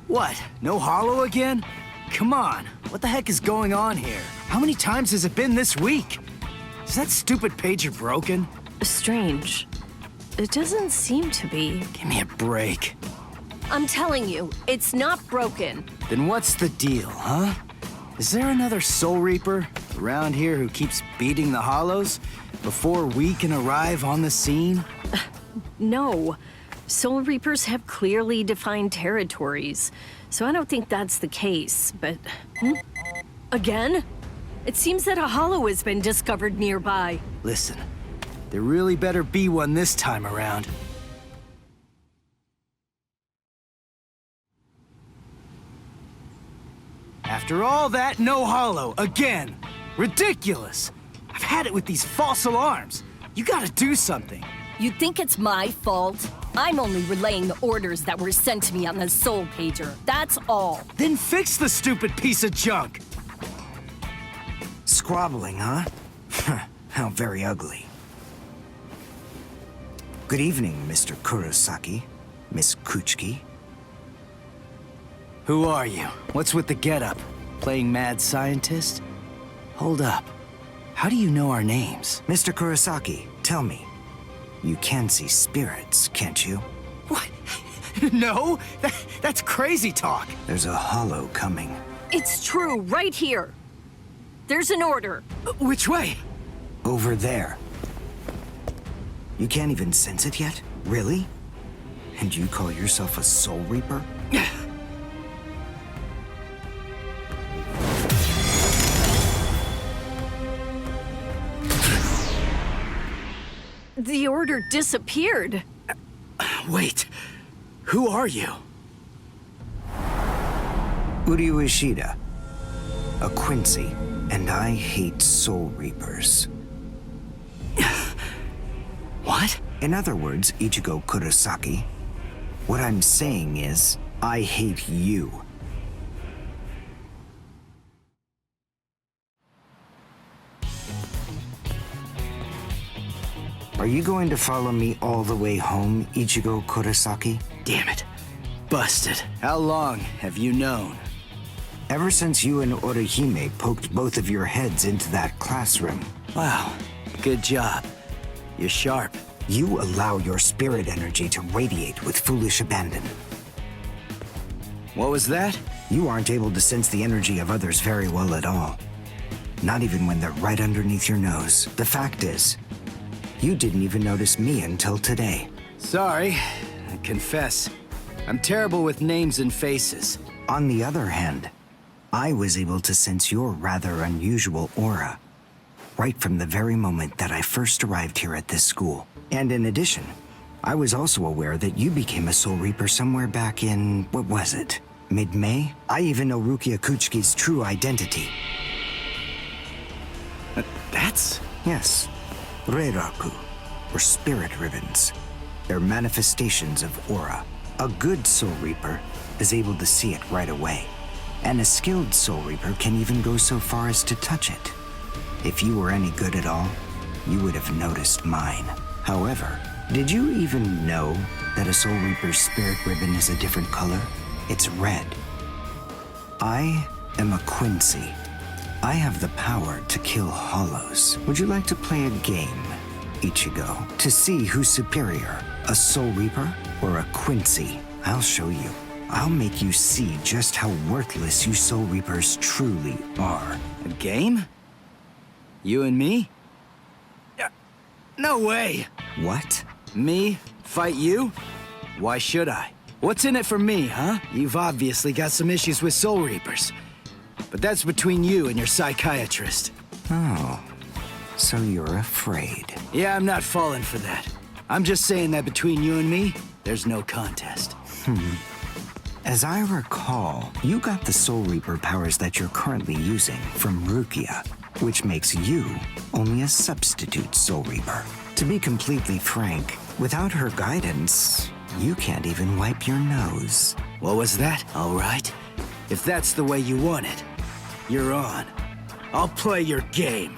What? No hollow again? Come on, what the heck is going on here? How many times has it been this week? Is that stupid pager broken? Strange. It doesn't seem to be. Give me a break. I'm telling you, it's not broken. Then what's the deal, huh? Is there another Soul Reaper around here who keeps beating the hollows before we can arrive on the scene? No. Soul Reapers have clearly defined territories, so I don't think that's the case, but... Again? It seems that a hollow has been discovered nearby. Listen, there really better be one this time around. After all that, no hollow, again! Ridiculous! I've had it with these false alarms. You gotta do something. You think it's my fault? I'm only relaying the orders that were sent to me on the Soul Pager. That's all. Then fix the stupid piece of junk! Squabbling, huh? How very ugly. Good evening, Mr. Kurosaki, Miss Kuchiki. Who are you? What's with the getup? Playing mad scientist? Hold up. How do you know our names? Mr. Kurosaki, tell me. You can see spirits, can't you? What? No? That's crazy talk. There's a hollow coming. It's true, right here. There's an order. Which way? Over there. You can't even sense it yet? Really? And you call yourself a Soul Reaper? The order disappeared. Wait. Who are you? Uryu Ishida. A Quincy. And I hate Soul Reapers. What? In other words, Ichigo Kurosaki, what I'm saying is, I hate you. Are you going to follow me all the way home, Ichigo Kurosaki? Damn it. Busted. How long have you known? Ever since you and Orihime poked both of your heads into that classroom. Wow. Good job. You're sharp. You allow your spirit energy to radiate with foolish abandon. What was that? You aren't able to sense the energy of others very well at all. Not even when they're right underneath your nose. The fact is, you didn't even notice me until today. Sorry. I confess. I'm terrible with names and faces. On the other hand, I was able to sense your rather unusual aura, right from the very moment that I first arrived here at this school. And in addition, I was also aware that you became a Soul Reaper somewhere back in, what was it? Mid-May? I even know Rukia Kuchiki's true identity. That's... Yes, Reiraku, or spirit ribbons. They're manifestations of aura. A good Soul Reaper is able to see it right away. And a skilled Soul Reaper can even go so far as to touch it. If you were any good at all, you would have noticed mine. However, did you even know that a Soul Reaper's spirit ribbon is a different color? It's red. I am a Quincy. I have the power to kill hollows. Would you like to play a game, Ichigo, to see who's superior, a Soul Reaper or a Quincy? I'll show you. I'll make you see just how worthless you Soul Reapers truly are. A game? You and me? No way! What? Me? Fight you? Why should I? What's in it for me, huh? You've obviously got some issues with Soul Reapers. But that's between you and your psychiatrist. Oh, so you're afraid. Yeah, I'm not falling for that. I'm just saying that between you and me, there's no contest. As I recall, you got the Soul Reaper powers that you're currently using from Rukia, which makes you only a substitute Soul Reaper. To be completely frank, without her guidance, you can't even wipe your nose. What was that? All right. If that's the way you want it, you're on. I'll play your game.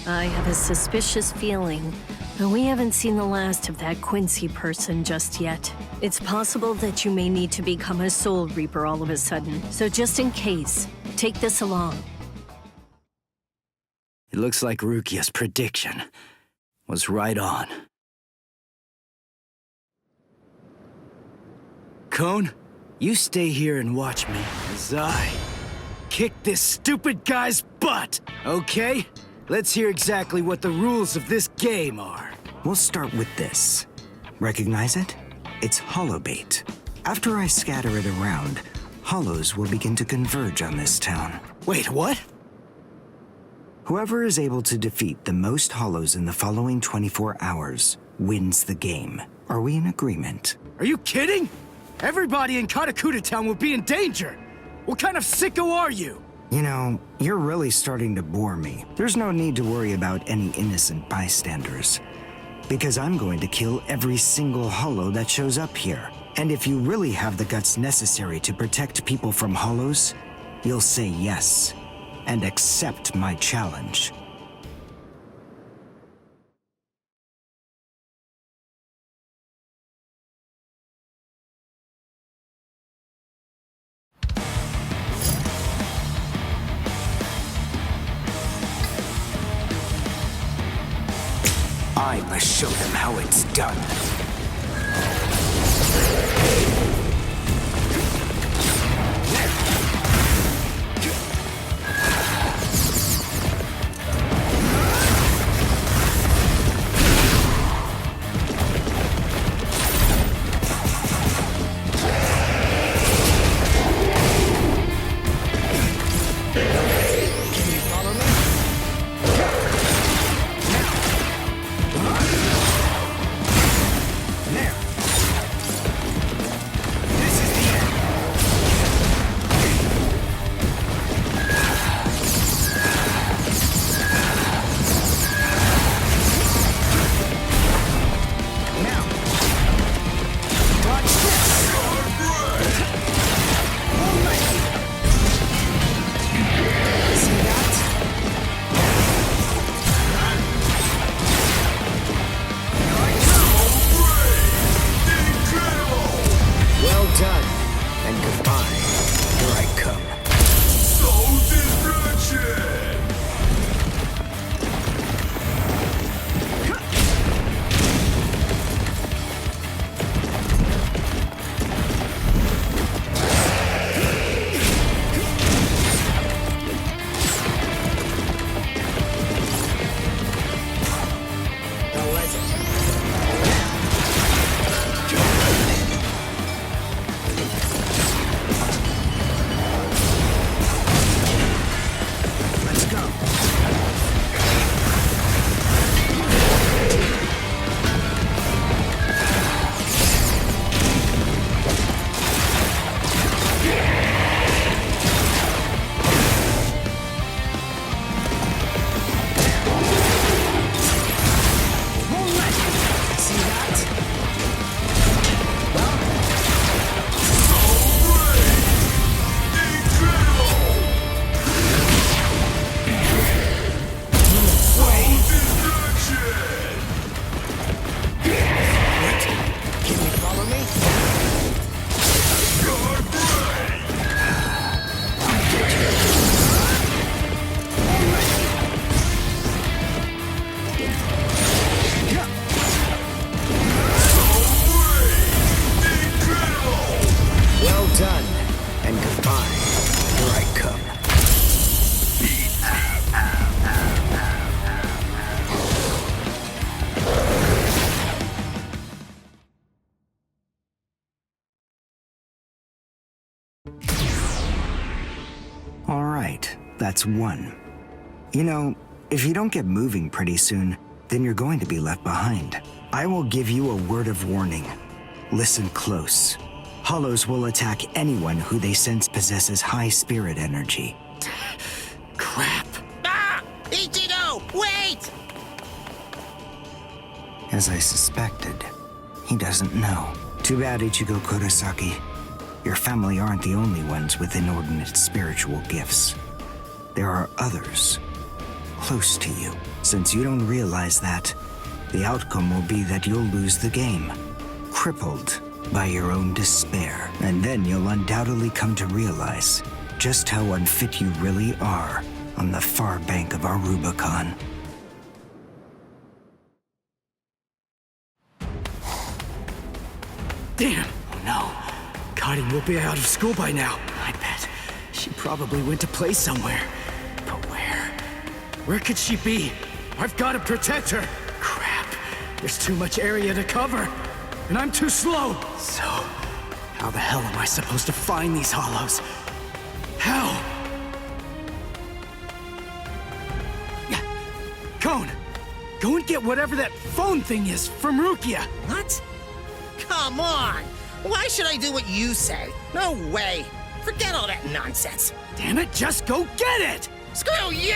I have a suspicious feeling But we haven't seen the last of that Quincy person just yet. It's possible that you may need to become a Soul Reaper all of a sudden. So just in case, take this along. It looks like Rukia's prediction was right on. Cone, you stay here and watch me as I kick this stupid guy's butt, okay? Let's hear exactly what the rules of this game are. We'll start with this. Recognize it? It's hollow bait. After I scatter it around, hollows will begin to converge on this town. Wait, what? Whoever is able to defeat the most hollows in the following 24 hours wins the game. Are we in agreement? Are you kidding? Everybody in Katakuta Town will be in danger. What kind of sicko are you? You know, you're really starting to bore me. There's no need to worry about any innocent bystanders. Because I'm going to kill every single hollow that shows up here. And if you really have the guts necessary to protect people from hollows, you'll say yes, and accept my challenge. I must show them how it's done. That's one. You know, if you don't get moving pretty soon, then you're going to be left behind. I will give you a word of warning. Listen close. Hollows will attack anyone who they sense possesses high spirit energy. Crap. Ah! Ichigo! Wait! As I suspected, he doesn't know. Too bad, Ichigo Kurosaki. Your family aren't the only ones with inordinate spiritual gifts. There are others close to you. Since you don't realize that, The outcome will be that you'll lose the game, crippled by your own despair. And then you'll undoubtedly come to realize just how unfit you really are on the far bank of our Rubicon. Damn! Oh no. Connie will be out of school by now. I bet. She probably went to play somewhere. But where? Where could she be? I've got to protect her! Crap. There's too much area to cover. And I'm too slow. So, how the hell am I supposed to find these hollows? How? Cone! Go and get whatever that phone thing is from Rukia! What? Come on! Why should I do what you say? No way! Forget all that nonsense! Damn it, just go get it! Screw you!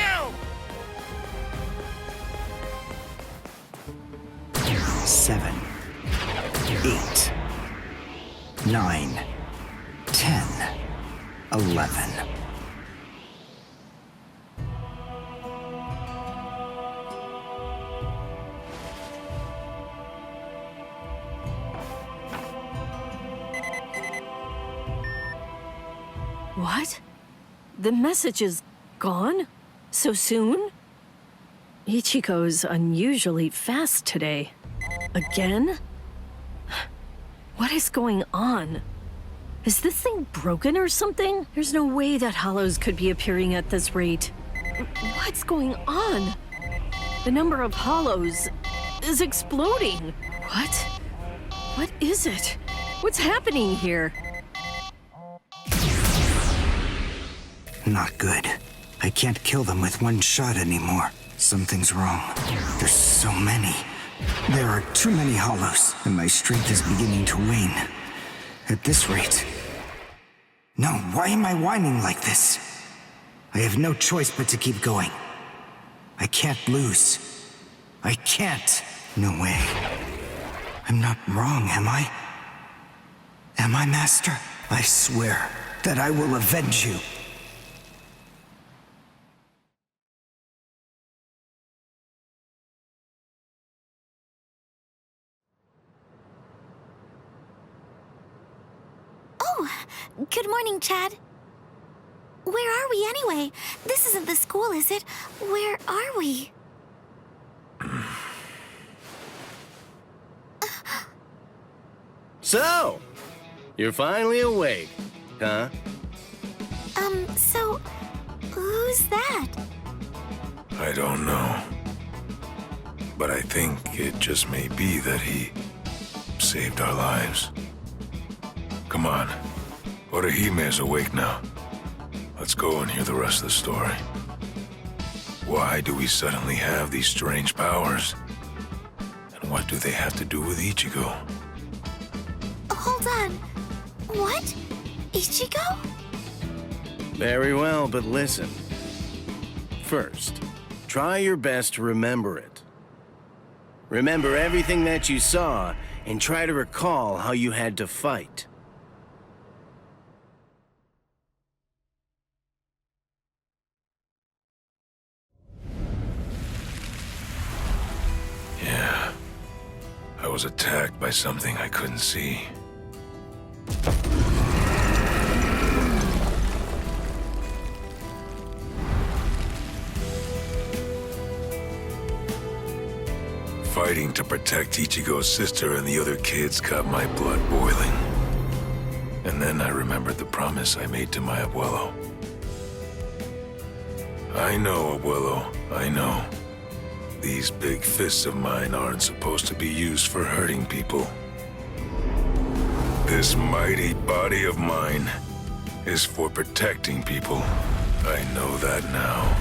7, 8, 9, 10, 11. What? The message is gone? So soon? Ichigo's unusually fast today. Again? What is going on? Is this thing broken or something? There's no way that hollows could be appearing at this rate. What's going on? The number of hollows is exploding. What? What is it? What's happening here? Not good. I can't kill them with one shot anymore. Something's wrong. There's so many. There are too many hollows, and my strength is beginning to wane. At this rate... No, why am I whining like this? I have no choice but to keep going. I can't lose. I can't. No way. I'm not wrong, am I? Am I, Master? I swear that I will avenge you. Good morning, Chad. Where are we anyway? This isn't the school, is it? Where are we? So, you're finally awake, huh? So, who's that? I don't know. But I think it just may be that he saved our lives. Come on. Orihime's awake now. Let's go and hear the rest of the story. Why do we suddenly have these strange powers? And what do they have to do with Ichigo? Hold on. What? Ichigo? Very well, but listen. First, try your best to remember it. Remember everything that you saw, and try to recall how you had to fight. Yeah. I was attacked by something I couldn't see. Fighting to protect Ichigo's sister and the other kids got my blood boiling. And then I remembered the promise I made to my abuelo. I know, abuelo, I know. These big fists of mine aren't supposed to be used for hurting people. This mighty body of mine is for protecting people. I know that now.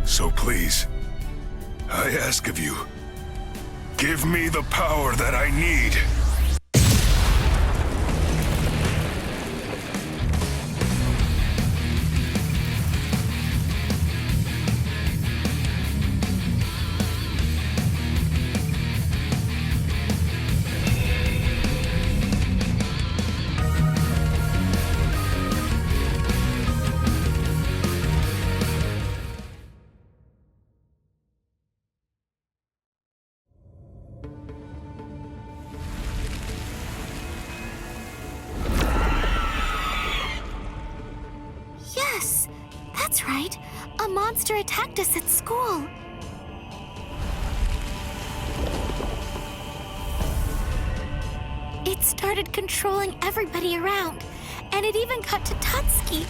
So please, I ask of you, give me the power that I need. monster attacked us at school. It started controlling everybody around, and it even got to Tatsuki.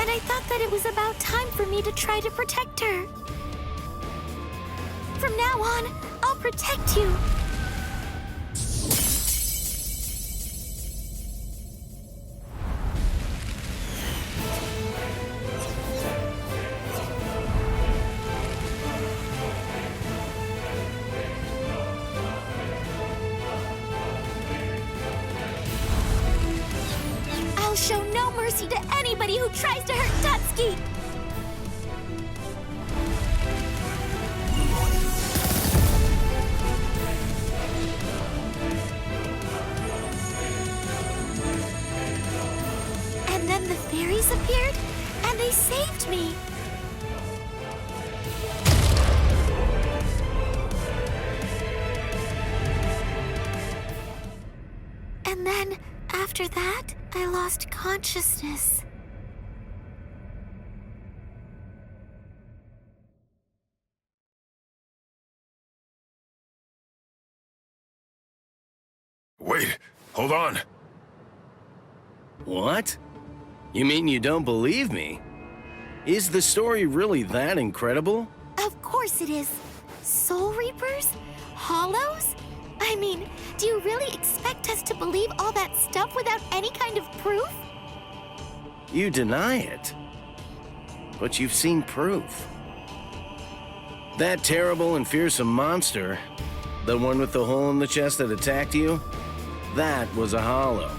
And I thought that it was about time for me to try to protect her. From now on, I'll protect you. I'll show no mercy to anybody who tries to hurt Tatsuki! And then the fairies appeared, and they saved me. And then, after that, I lost consciousness. Wait, hold on. What? You mean you don't believe me? Is the story really that incredible? Of course it is. Soul Reapers? Hollows? I mean, do you really expect us to believe all that stuff without any kind of proof? You deny it. But you've seen proof. That terrible and fearsome monster, the one with the hole in the chest that attacked you, that was a hollow.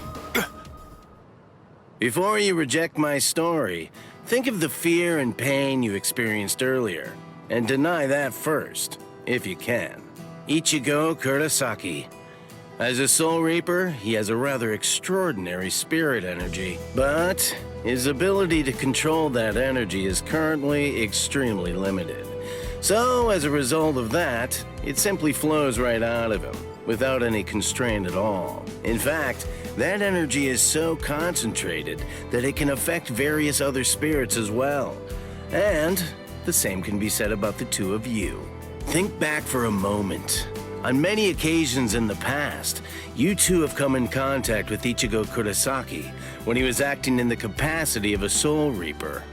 Before you reject my story, think of the fear and pain you experienced earlier, and deny that first, if you can. Ichigo Kurosaki. As a Soul Reaper, he has a rather extraordinary spirit energy, but his ability to control that energy is currently extremely limited. So, as a result of that, it simply flows right out of him, without any constraint at all. In fact, that energy is so concentrated that it can affect various other spirits as well. And the same can be said about the two of you. Think back for a moment. On many occasions in the past, you two have come in contact with Ichigo Kurosaki when he was acting in the capacity of a Soul Reaper.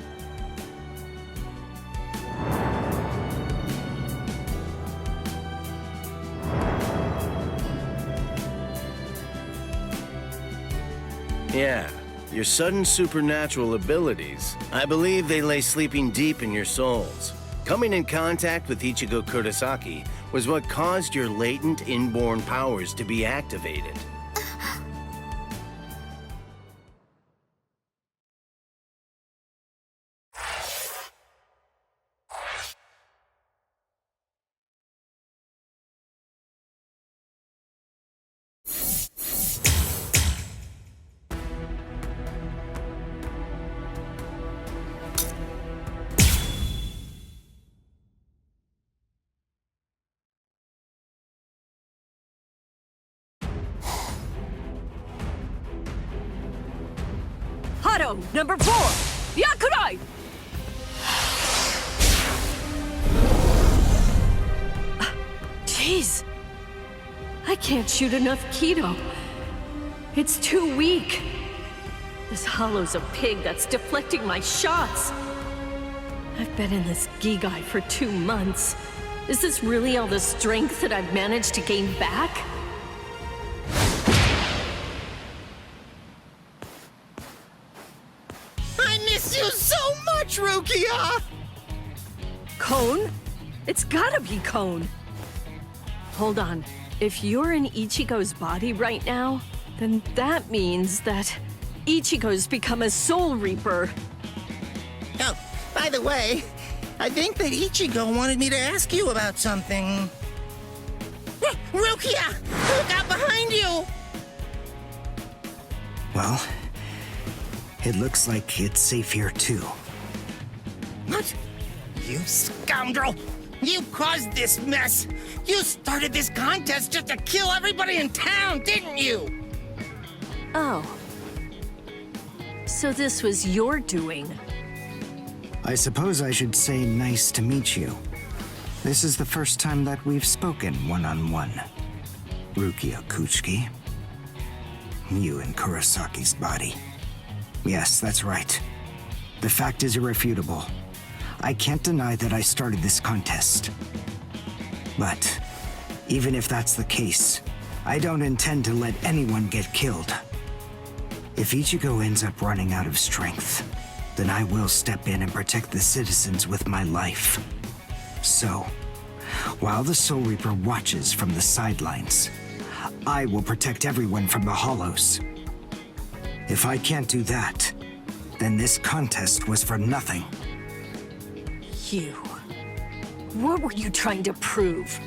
Yeah, your sudden supernatural abilities, I believe they lay sleeping deep in your souls. Coming in contact with Ichigo Kurosaki was what caused your latent inborn powers to be activated. Hado, number 4! Yakurai! Jeez. I can't shoot enough Kido. It's too weak. This hollow's a pig that's deflecting my shots. I've been in this Gigai for 2 months. Is this really all the strength that I've managed to gain back? I miss you so much, Rukia! Cone? It's gotta be Cone. Hold on. If you're in Ichigo's body right now, then that means that Ichigo's become a Soul Reaper. Oh, by the way, I think that Ichigo wanted me to ask you about something. Rukia! Look out behind you! Well, it looks like it's safe here too. What? You scoundrel! You caused this mess! You started this contest just to kill everybody in town, didn't you? Oh. So this was your doing. I suppose I should say nice to meet you. This is the first time that we've spoken one-on-one. Rukia Kuchiki. You in Kurosaki's body. Yes, that's right. The fact is irrefutable. I can't deny that I started this contest. But even if that's the case, I don't intend to let anyone get killed. If Ichigo ends up running out of strength, then I will step in and protect the citizens with my life. So, while the Soul Reaper watches from the sidelines, I will protect everyone from the Hollows. If I can't do that, then this contest was for nothing. You. What were you trying to prove?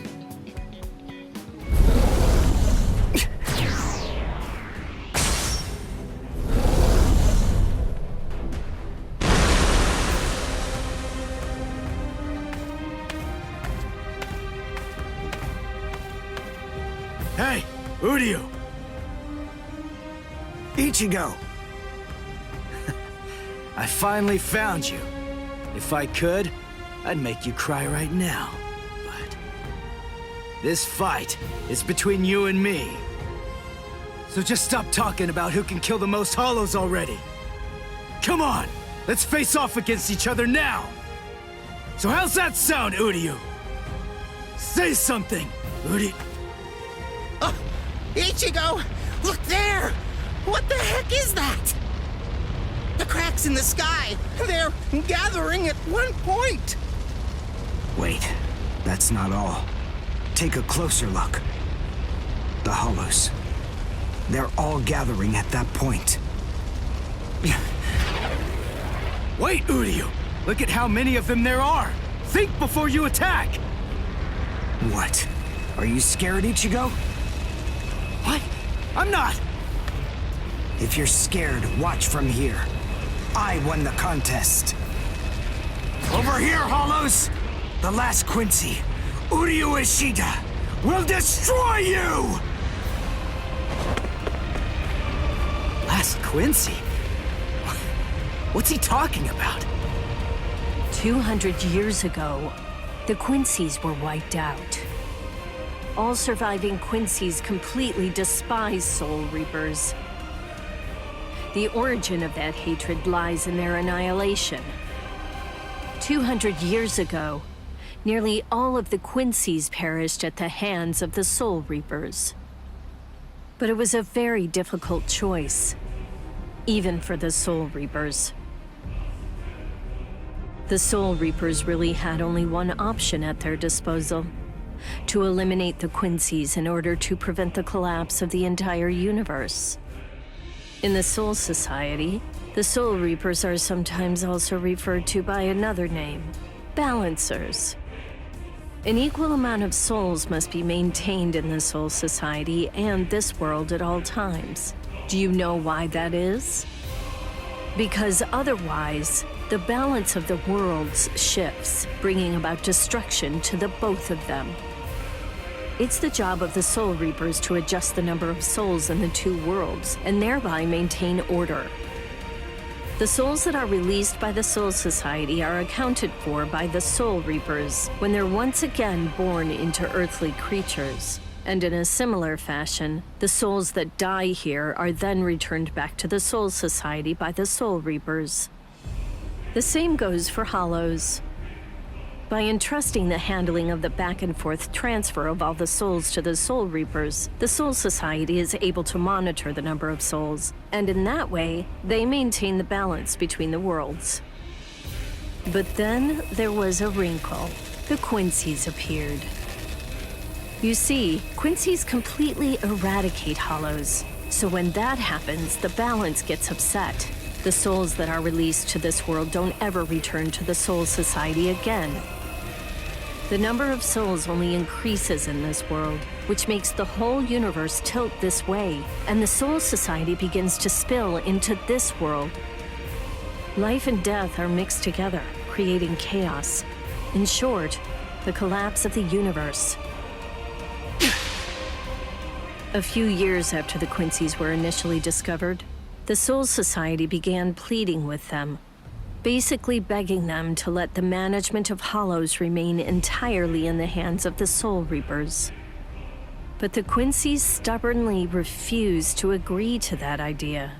Hey, Uryu! Ichigo! I finally found you. If I could, I'd make you cry right now. But this fight is between you and me. So just stop talking about who can kill the most Hollows already. Come on, let's face off against each other now. So how's that sound, Uryu? Say something, Uryu. Ichigo! Look there! What the heck is that? The cracks in the sky! They're gathering at one point! Wait, that's not all. Take a closer look. The Hollows. They're all gathering at that point. Wait, Uryu! Look at how many of them there are! Think before you attack! What? Are you scared, Ichigo? What? I'm not! If you're scared, watch from here. I won the contest. Over here, Hollows! The last Quincy, Uryu Ishida, will destroy you! Last Quincy? What's he talking about? 200 years ago, the Quincy's were wiped out. All surviving Quincy's completely despise Soul Reapers. The origin of that hatred lies in their annihilation. 200 years ago, nearly all of the Quincy's perished at the hands of the Soul Reapers. But it was a very difficult choice, even for the Soul Reapers. The Soul Reapers really had only one option at their disposal: to eliminate the Quincy's in order to prevent the collapse of the entire universe. In the Soul Society, the Soul Reapers are sometimes also referred to by another name: Balancers. An equal amount of souls must be maintained in the Soul Society and this world at all times. Do you know why that is? Because otherwise, the balance of the worlds shifts, bringing about destruction to the both of them. It's the job of the Soul Reapers to adjust the number of souls in the two worlds, and thereby maintain order. The souls that are released by the Soul Society are accounted for by the Soul Reapers when they're once again born into earthly creatures. And in a similar fashion, the souls that die here are then returned back to the Soul Society by the Soul Reapers. The same goes for Hollows. By entrusting the handling of the back-and-forth transfer of all the souls to the Soul Reapers, the Soul Society is able to monitor the number of souls, and in that way, they maintain the balance between the worlds. But then there was a wrinkle. The Quincy's appeared. You see, Quincy's completely eradicate Hollows, so when that happens, the balance gets upset. The souls that are released to this world don't ever return to the Soul Society again. The number of souls only increases in this world, which makes the whole universe tilt this way, and the Soul Society begins to spill into this world. Life and death are mixed together, creating chaos. In short, the collapse of the universe. A few years after the Quincy's were initially discovered, the Soul Society began pleading with them. basically begging them to let the management of Hollows remain entirely in the hands of the Soul Reapers. But the Quincy's stubbornly refused to agree to that idea.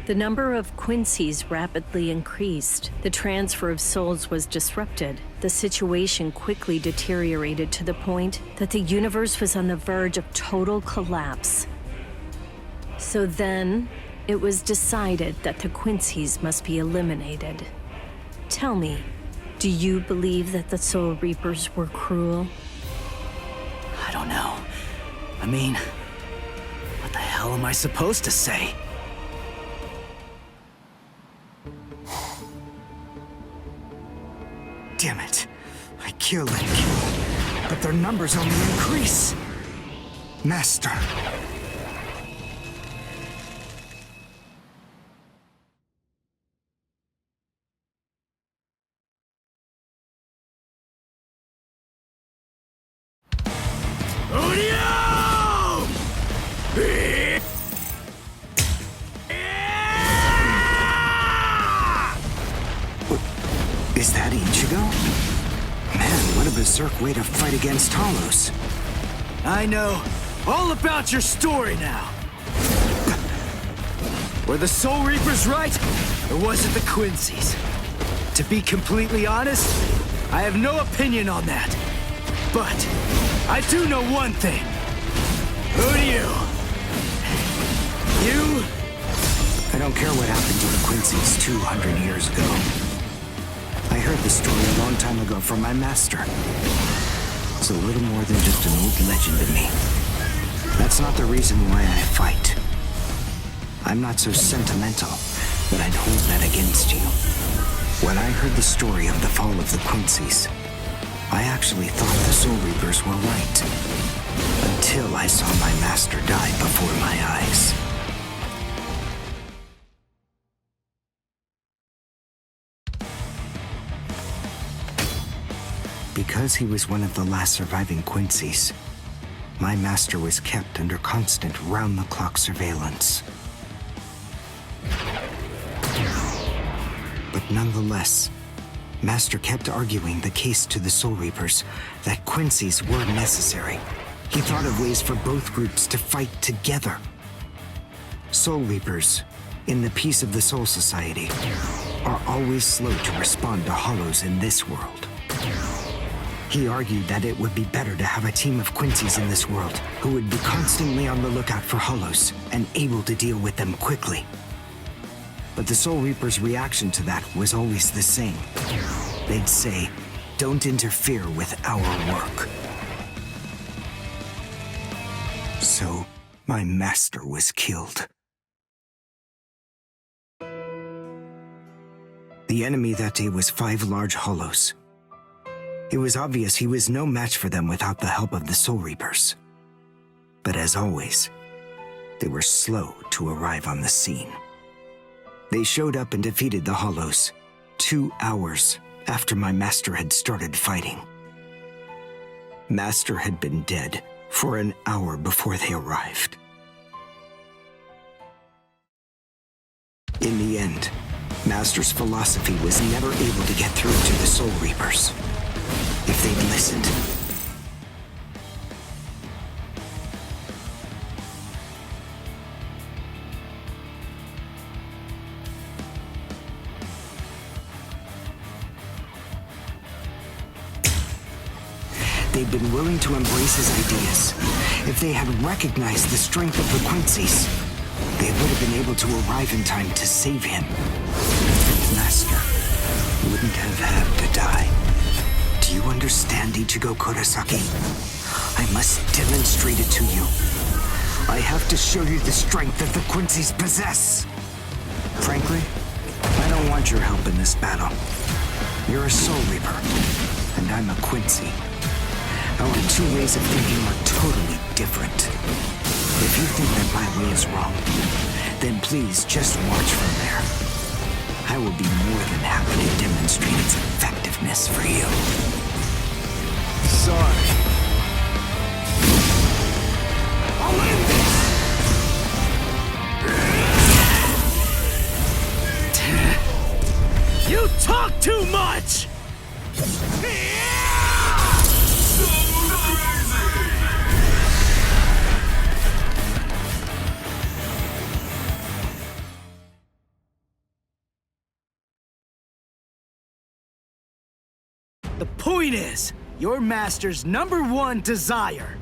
The number of Quincy's rapidly increased. The transfer of souls was disrupted. The situation quickly deteriorated to the point that the universe was on the verge of total collapse. So then, it was decided that the Quincy's must be eliminated. Tell me, do you believe that the Soul Reapers were cruel? I don't know. I mean, what the hell am I supposed to say? Damn it. I kill and kill, but their numbers only increase. Master. Is that Ichigo? Man, what a berserk way to fight against Hollows. I know all about your story now. Were the Soul Reapers right, or was it the Quincy's? To be completely honest, I have no opinion on that. But I do know one thing. Uryu, you... I don't care what happened to the Quincy's 200 years ago. I heard the story a long time ago from my master. It's a little more than just an old legend to me. That's not the reason why I fight. I'm not so sentimental that I'd hold that against you. When I heard the story of the fall of the Quincy's, I actually thought the Soul Reapers were right. Until I saw my master die before my eyes. Because he was one of the last surviving Quincy's, my master was kept under constant round-the-clock surveillance. But nonetheless, Master kept arguing the case to the Soul Reapers that Quincy's were necessary. He thought of ways for both groups to fight together. Soul Reapers, in the peace of the Soul Society, are always slow to respond to Hollows in this world. He argued that it would be better to have a team of Quincy's in this world who would be constantly on the lookout for Hollows and able to deal with them quickly. But the Soul Reapers' reaction to that was always the same. They'd say, "Don't interfere with our work." So, my master was killed. The enemy that day was 5 large Hollows. It was obvious he was no match for them without the help of the Soul Reapers. But as always, they were slow to arrive on the scene. They showed up and defeated the Hollows 2 hours after my master had started fighting. Master had been dead for an hour before they arrived. In the end, Master's philosophy was never able to get through to the Soul Reapers. If they'd listened. They'd been willing to embrace his ideas. If they had recognized the strength of the Quincy's, they would have been able to arrive in time to save him. Master wouldn't have had to die. Do you understand, Ichigo Kurosaki? I must demonstrate it to you. I have to show you the strength that the Quincy's possess. Frankly, I don't want your help in this battle. You're a Soul Reaper, and I'm a Quincy. Our 2 ways of thinking are totally different. If you think that my way is wrong, then please just watch from there. I will be more than happy to demonstrate its effectiveness for you. Sorry. I'll end this! talk too much! The point is, your master's #1 desire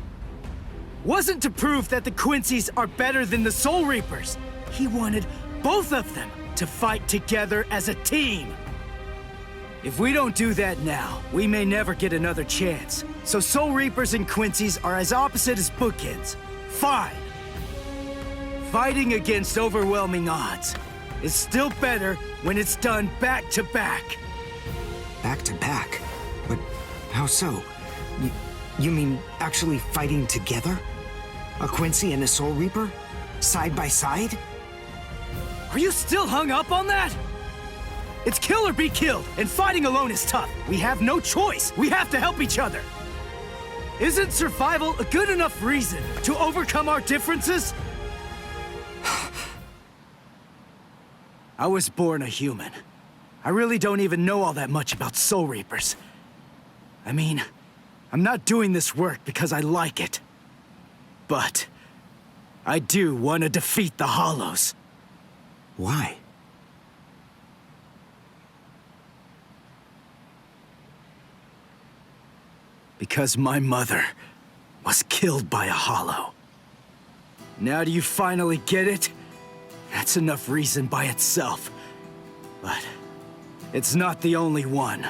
wasn't to prove that the Quincy's are better than the Soul Reapers. He wanted both of them to fight together as a team. If we don't do that now, we may never get another chance. So Soul Reapers and Quincy's are as opposite as bookends. Fine. Fighting against overwhelming odds is still better when it's done back to back. Back to back? But how so? You mean actually fighting together? A Quincy and a Soul Reaper? Side by side? Are you still hung up on that? It's kill or be killed, and fighting alone is tough. We have no choice. We have to help each other. Isn't survival a good enough reason to overcome our differences? I was born a human. I really don't even know all that much about Soul Reapers. I mean, I'm not doing this work because I like it. But I do want to defeat the Hollows. Why? Because my mother was killed by a Hollow. Now do you finally get it? That's enough reason by itself. But it's not the only one.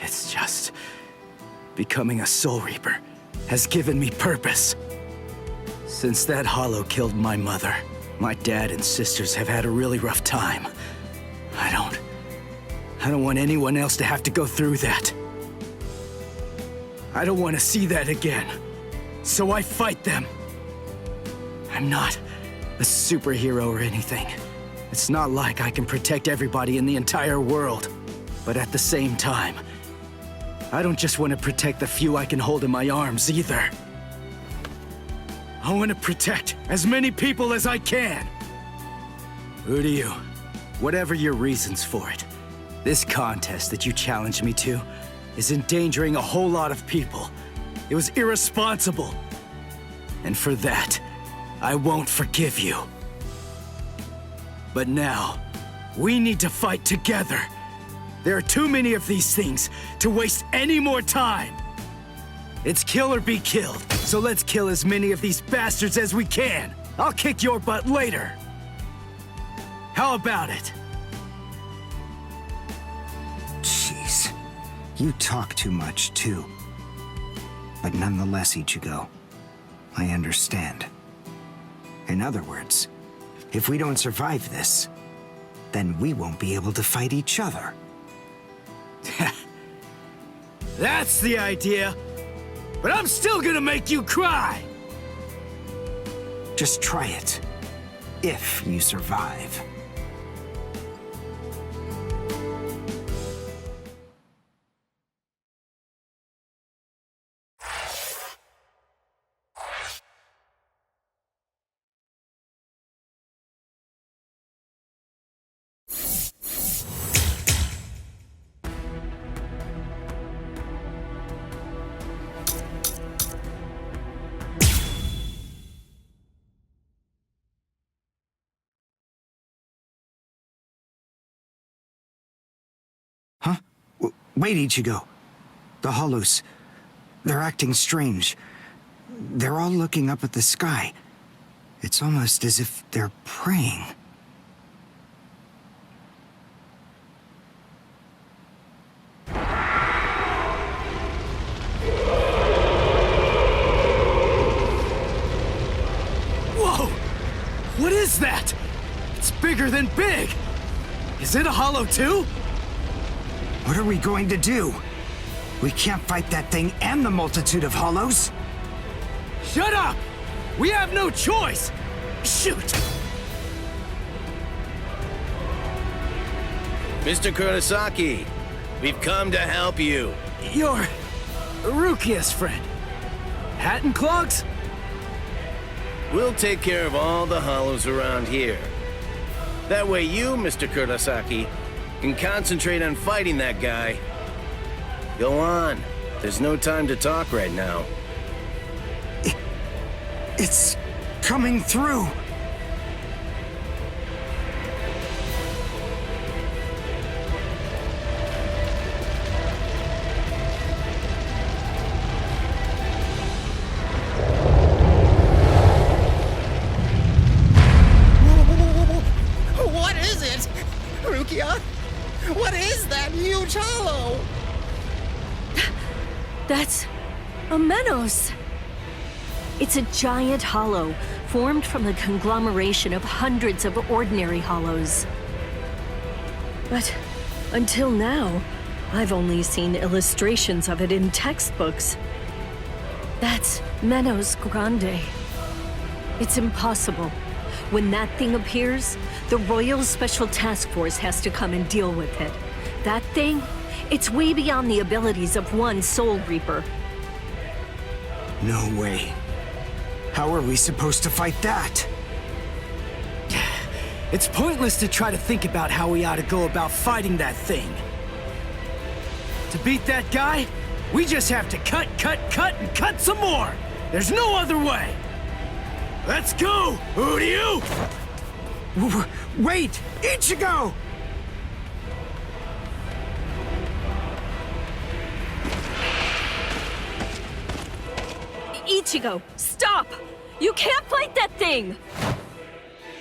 It's just becoming a Soul Reaper has given me purpose. Since that Hollow killed my mother, my dad and sisters have had a really rough time. I don't want anyone else to have to go through that. I don't want to see that again. So I fight them. I'm not a superhero or anything. It's not like I can protect everybody in the entire world. But at the same time, I don't just want to protect the few I can hold in my arms either. I want to protect as many people as I can. Uryu, whatever your reasons for it, this contest that you challenged me to is endangering a whole lot of people. It was irresponsible. And for that, I won't forgive you. But now, we need to fight together. There are too many of these things to waste any more time. It's kill or be killed, so let's kill as many of these bastards as we can. I'll kick your butt later. How about it? Jeez. You talk too much, too. But nonetheless, Ichigo, I understand. In other words, if we don't survive this, then we won't be able to fight each other. That's the idea. But I'm still gonna make you cry. Just try it. If you survive. Huh? Wait, Ichigo. The Hollows. They're acting strange. They're all looking up at the sky. It's almost as if they're praying. Whoa! What is that? It's bigger than big! Is it a Hollow too? What are we going to do? We can't fight that thing and the multitude of Hollows. Shut up! We have no choice! Shoot! Mr. Kurosaki, we've come to help you. You're Rukia's friend. Hat and clogs? We'll take care of all the Hollows around here. That way you, Mr. Kurosaki, and concentrate on fighting that guy. Go on. There's no time to talk right now. It's coming through. What is it? Rukia? What is that huge hollow? That's a Menos. It's a giant hollow formed from the conglomeration of hundreds of ordinary hollows. But until now, I've only seen illustrations of it in textbooks. That's Menos Grande. It's impossible. When that thing appears, the Royal Special Task Force has to come and deal with it. That thing, it's way beyond the abilities of one Soul Reaper. No way. How are we supposed to fight that? It's pointless to try to think about how we ought to go about fighting that thing. To beat that guy, we just have to cut, and cut some more! There's no other way! Let's go, Uryu! Wait! Ichigo! Ichigo, stop! You can't fight that thing!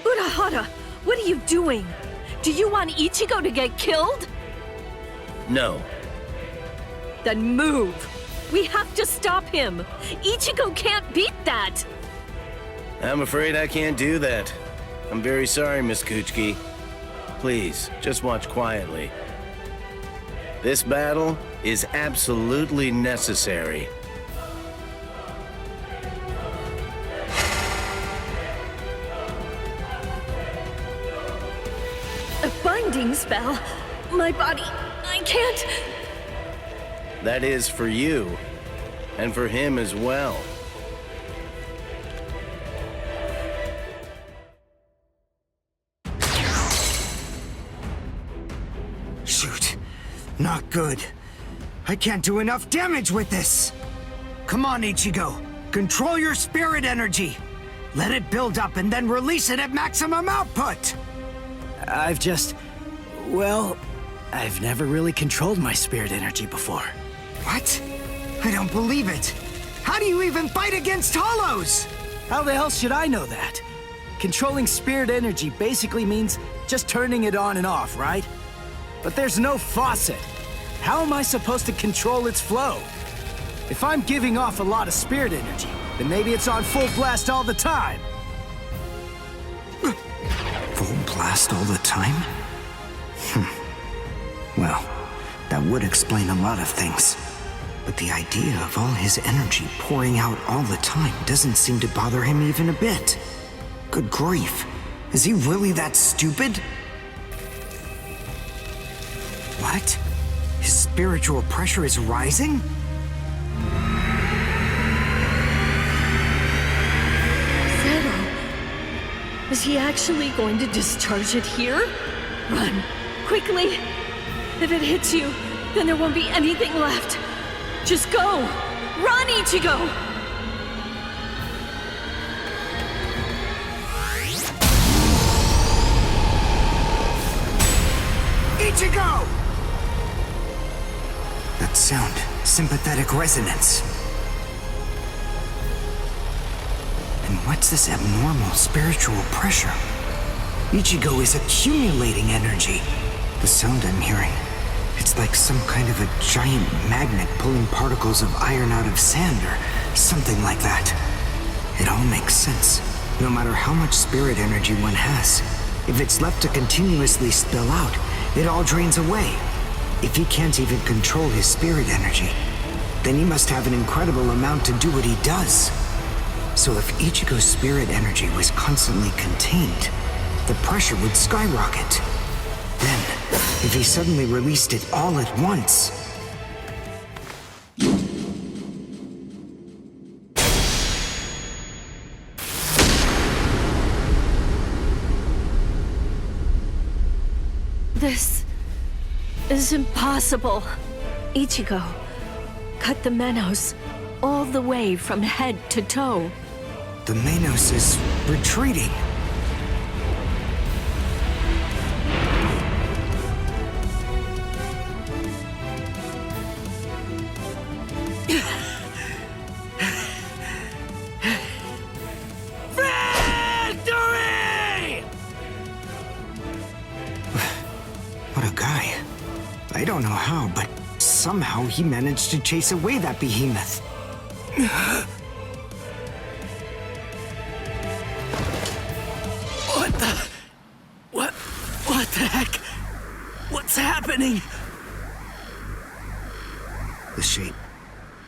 Urahara, what are you doing? Do you want Ichigo to get killed? No. Then move! We have to stop him! Ichigo can't beat that! I'm afraid I can't do that. I'm very sorry, Miss Kuchiki. Please, just watch quietly. This battle is absolutely necessary. A binding spell? My body, I can't... That is for you, and for him as well. Shoot. Not good. I can't do enough damage with this. Come on, Ichigo. Control your spirit energy. Let it build up and then release it at maximum output. Well, I've never really controlled my spirit energy before. What? I don't believe it. How do you even fight against hollows? How the hell should I know that? Controlling spirit energy basically means just turning it on and off, right? But there's no faucet. How am I supposed to control its flow? If I'm giving off a lot of spirit energy, then maybe it's on full blast all the time. Full blast all the time? Well, that would explain a lot of things. But the idea of all his energy pouring out all the time doesn't seem to bother him even a bit. Good grief. Is he really that stupid? What? His spiritual pressure is rising? Zero. Is he actually going to discharge it here? Run. Quickly. If it hits you, then there won't be anything left. Just go! Run, Ichigo! Ichigo! That sound, sympathetic resonance. And what's this abnormal spiritual pressure? Ichigo is accumulating energy. The sound I'm hearing, it's like some kind of a giant magnet pulling particles of iron out of sand or something like that. It all makes sense. No matter how much spirit energy one has, if it's left to continuously spill out, it all drains away. If he can't even control his spirit energy, then he must have an incredible amount to do what he does. So if Ichigo's spirit energy was constantly contained, the pressure would skyrocket. Then, if he suddenly released it all at once... is impossible. Ichigo, cut the Menos all the way from head to toe. The Menos is retreating. Victory! What a guy. I don't know how, but somehow he managed to chase away that behemoth. What the heck? What's happening? The shape.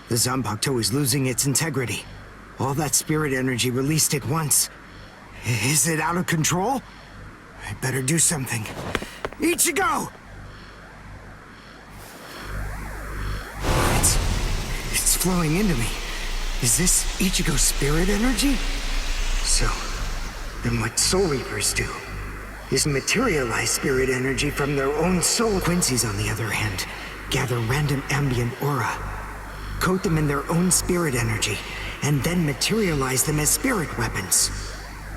The Zanpakuto is losing its integrity. All that spirit energy released at once. Is it out of control? I better do something. Ichigo! It's flowing into me. Is this Ichigo's spirit energy? So, then what Soul Reapers do is materialize spirit energy from their own soul. Quincy's, on the other hand, gather random ambient aura, coat them in their own spirit energy, and then materialize them as spirit weapons.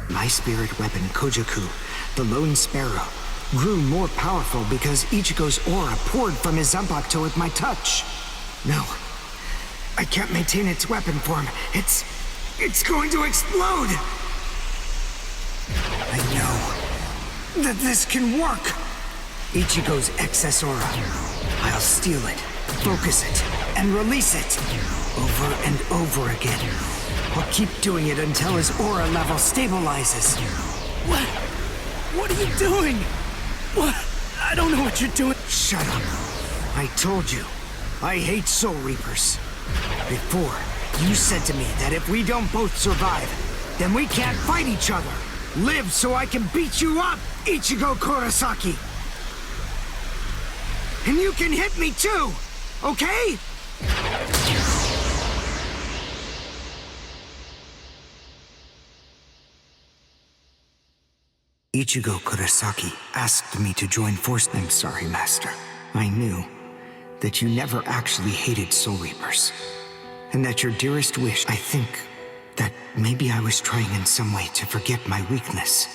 My spirit weapon, Kojaku, the Lone Sparrow, grew more powerful because Ichigo's aura poured from his Zanpakuto at my touch. No, I can't maintain its weapon form. It's going to explode! I know that this can work! Ichigo's excess aura. I'll steal it, focus it, and release it. Over and over again. I'll keep doing it until his aura level stabilizes. What are you doing? What? I don't know what you're doing. Shut up. I told you, I hate Soul Reapers. Before, you said to me that if we don't both survive, then we can't fight each other. Live so I can beat you up, Ichigo Kurosaki! And you can hit me too, okay? Ichigo Kurosaki asked me to join force. I'm sorry, Master. I knew that you never actually hated Soul Reapers. And that your dearest wish, I think, that maybe I was trying in some way to forget my weakness.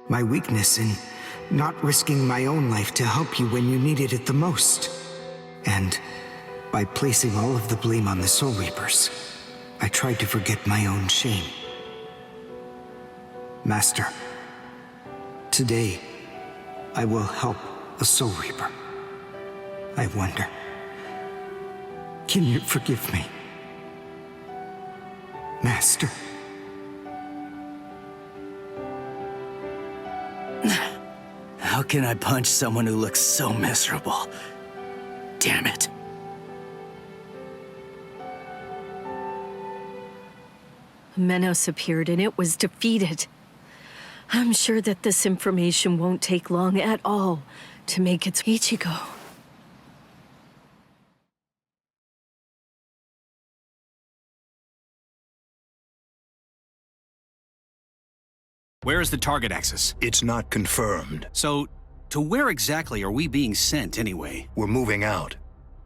My weakness in not risking my own life to help you when you needed it the most. And by placing all of the blame on the Soul Reapers, I tried to forget my own shame. Master, today, I will help a Soul Reaper. I wonder, can you forgive me? Master. How can I punch someone who looks so miserable? Damn it. Menos appeared and it was defeated. I'm sure that this information won't take long at all to make its Ichigo. Where is the target axis? It's not confirmed. So, to where exactly are we being sent anyway? We're moving out.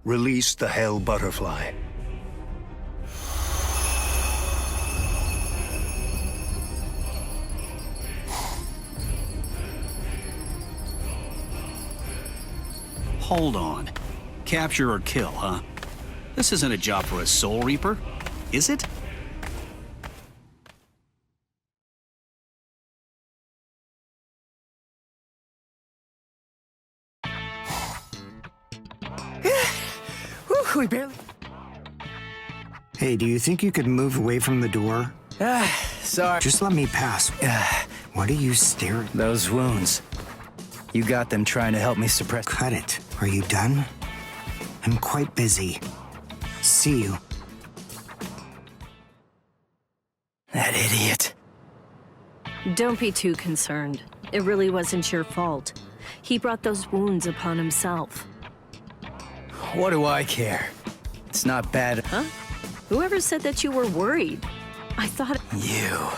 Release the Hell Butterfly. Hold on. Capture or kill, huh? This isn't a job for a Soul Reaper, is it? We barely... Hey, do you think you could move away from the door? Sorry. Just let me pass. What are you staring? Those wounds. You got them trying to help me suppress... Cut it. Are you done? I'm quite busy. See you. That idiot. Don't be too concerned. It really wasn't your fault. He brought those wounds upon himself. What do I care? It's not bad. Huh? Whoever said that you were worried? I thought... You.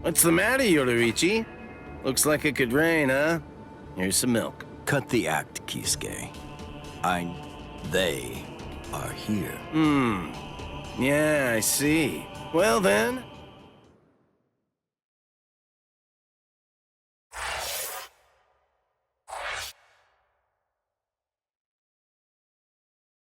What's the matter, Yoruichi? Looks like it could rain, huh? Here's some milk. Cut the act, Kisuke. They are here. Yeah, I see. Well then,